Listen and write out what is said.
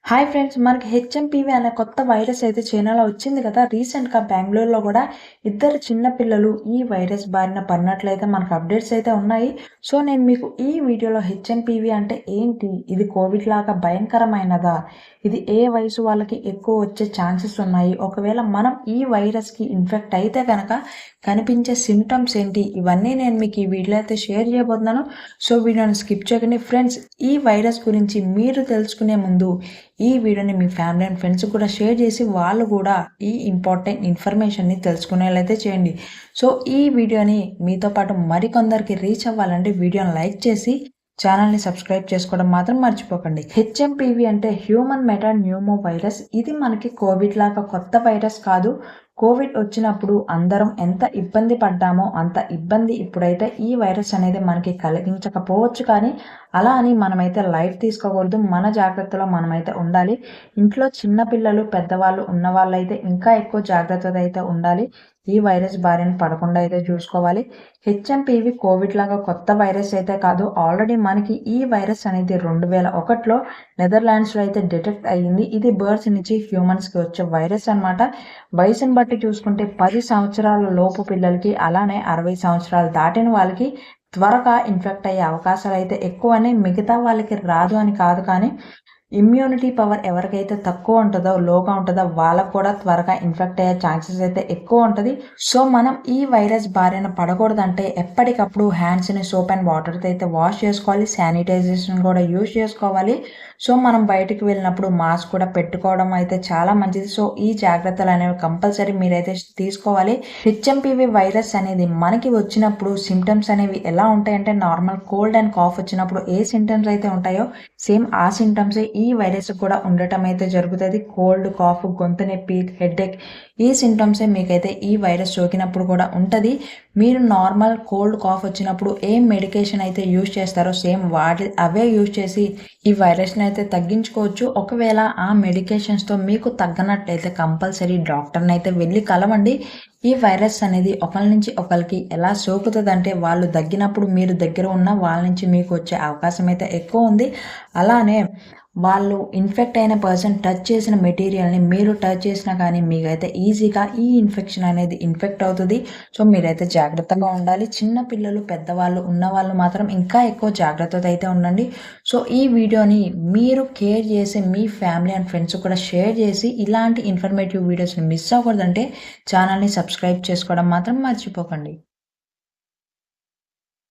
Hi friends, మనకి HMPV అనే కొత్త వైరస్ అయితే చైనాలో వచ్చింది కదా. రీసెంట్గా బెంగళూరులో కూడా ఇద్దరు చిన్న పిల్లలు ఈ వైరస్ బారిన పడినట్లయితే మనకు అప్డేట్స్ అయితే ఉన్నాయి. సో నేను మీకు ఈ వీడియోలో హెచ్ఎంపీవీ అంటే ఏంటి, ఇది కోవిడ్ లాగా భయంకరమైనదా, ఇది ఏ వయసు వాళ్ళకి ఎక్కువ వచ్చే ఛాన్సెస్ ఉన్నాయి, ఒకవేళ మనం ఈ వైరస్కి ఇన్ఫెక్ట్ అయితే కనుక కనిపించే సిమ్టమ్స్ ఏంటి, ఇవన్నీ నేను మీకు ఈ వీడియోలో అయితే షేర్ చేయబోతున్నాను. సో వీడియోని స్కిప్ చేయకండి ఫ్రెండ్స్. ఈ వైరస్ గురించి మీరు తెలుసుకునే ముందు ఈ వీడియోని మీ ఫ్యామిలీ అండ్ ఫ్రెండ్స్ కూడా షేర్ చేసి వాళ్ళు కూడా ఈ ఇంపార్టెంట్ ఇన్ఫర్మేషన్ని తెలుసుకునేలాగైతే చేయండి. సో ఈ వీడియోని మీతో పాటు మరికొందరికి రీచ్ అవ్వాలంటే వీడియోని లైక్ చేసి ఛానల్ని సబ్స్క్రైబ్ చేసుకోవడం మాత్రం మర్చిపోకండి. హెచ్ఎంపీవీ అంటే హ్యూమన్ మెటాన్యూమో వైరస్. ఇది మనకి కోవిడ్ లాగా కొత్త వైరస్ కాదు. కోవిడ్ వచ్చినప్పుడు అందరం ఎంత ఇబ్బంది పడ్డామో అంత ఇబ్బంది ఇప్పుడైతే ఈ వైరస్ అనేది మనకి కలిగించకపోవచ్చు, కానీ అలా అని మనమైతే లైట్ తీసుకోకూడదు. మన జాగ్రత్తలో మనమైతే ఉండాలి. ఇంట్లో చిన్నపిల్లలు పెద్దవాళ్ళు ఉన్న వాళ్ళైతే ఇంకా ఎక్కువ జాగ్రత్తగా అయితే ఉండాలి. ఈ వైరస్ బారిన పడకుండా అయితే చూసుకోవాలి. హెచ్ఎంపీవీ కోవిడ్ లాగా కొత్త వైరస్ అయితే కాదు. ఆల్రెడీ మనకి ఈ వైరస్ అనేది 2001లో నెదర్లాండ్స్లో అయితే డిటెక్ట్ అయ్యింది. ఇది బర్డ్స్ నుంచి హ్యూమన్స్కి వచ్చే వైరస్ అనమాట. వయసుని బట్టి చూసుకుంటే 10 సంవత్సరాల లోపు పిల్లలకి, అలానే 60 సంవత్సరాలు దాటిన వాళ్ళకి త్వరగా ఇన్ఫెక్ట్ అయ్యే అవకాశాలు అయితే ఎక్కువనే. మిగతా వాళ్ళకి రాదు అని కాదు, కానీ ఇమ్యూనిటీ పవర్ ఎవరికైతే తక్కువ ఉంటుందో, లోగా ఉంటుందో వాళ్ళకు కూడా త్వరగా ఇన్ఫెక్ట్ అయ్యే ఛాన్సెస్ అయితే ఎక్కువ ఉంటుంది. సో మనం ఈ వైరస్ బారిన పడకూడదంటే ఎప్పటికప్పుడు హ్యాండ్స్ని సోప్ అండ్ వాటర్తో అయితే వాష్ చేసుకోవాలి. శానిటైజేషన్ కూడా యూజ్ చేసుకోవాలి. సో మనం బయటికి వెళ్ళినప్పుడు మాస్క్ కూడా పెట్టుకోవడం అయితే చాలా మంచిది. సో ఈ జాగ్రత్తలు అనేవి కంపల్సరీ మీరైతే తీసుకోవాలి. హెచ్ఎంపీవీ వైరస్ అనేది మనకి వచ్చినప్పుడు సిమ్టమ్స్ అనేవి ఎలా ఉంటాయంటే, నార్మల్ కోల్డ్ అండ్ కాఫ్ వచ్చినప్పుడు ఏ సిమ్టమ్స్ అయితే ఉంటాయో సేమ్ ఆ సిమ్టమ్స్ ఈ వైరస్ కూడా ఉండటం అయితే జరుగుతుంది. కోల్డ్, కాఫ్, గొంతు నొప్పి, హెడేక్, ఈ సిమ్టమ్సే మీకైతే ఈ వైరస్ సోకినప్పుడు కూడా ఉంటుంది. మీరు నార్మల్ కోల్డ్, కాఫ్ వచ్చినప్పుడు ఏం మెడికేషన్ అయితే యూజ్ చేస్తారో సేమ్ అవే యూజ్ చేసి ఈ వైరస్ని అయితే తగ్గించుకోవచ్చు. ఒకవేళ ఆ మెడికేషన్స్తో మీకు తగ్గనట్లయితే కంపల్సరీ డాక్టర్ని అయితే వెళ్ళి కలవండి. ఈ వైరస్ అనేది ఒకరి నుంచి ఒకరికి ఎలా సోకుతుంది అంటే, వాళ్ళు దగ్గినప్పుడు మీరు దగ్గర ఉన్న వాళ్ళ నుంచి మీకు వచ్చే అవకాశం అయితే ఎక్కువ ఉంది. అలానే వాళ్ళు ఇన్ఫెక్ట్ అయిన పర్సన్ టచ్ చేసిన మెటీరియల్ని మీరు టచ్ చేసినా కానీ మీకైతే ఈజీగా ఈ ఇన్ఫెక్షన్ అనేది ఇన్ఫెక్ట్ అవుతుంది. సో మీరైతే జాగ్రత్తగా ఉండాలి. చిన్న పిల్లలు, పెద్దవాళ్ళు ఉన్నవాళ్ళు మాత్రం ఇంకా ఎక్కువ జాగ్రత్తతో అయితే ఉండండి. సో ఈ వీడియోని మీరు కేర్ చేసి మీ ఫ్యామిలీ అండ్ ఫ్రెండ్స్ కూడా షేర్ చేసి ఇలాంటి ఇన్ఫర్మేటివ్ వీడియోస్ని మిస్ అవ్వకూడదంటే ఛానల్ని సబ్స్క్రైబ్ చేసుకోవడం మాత్రం మర్చిపోకండి.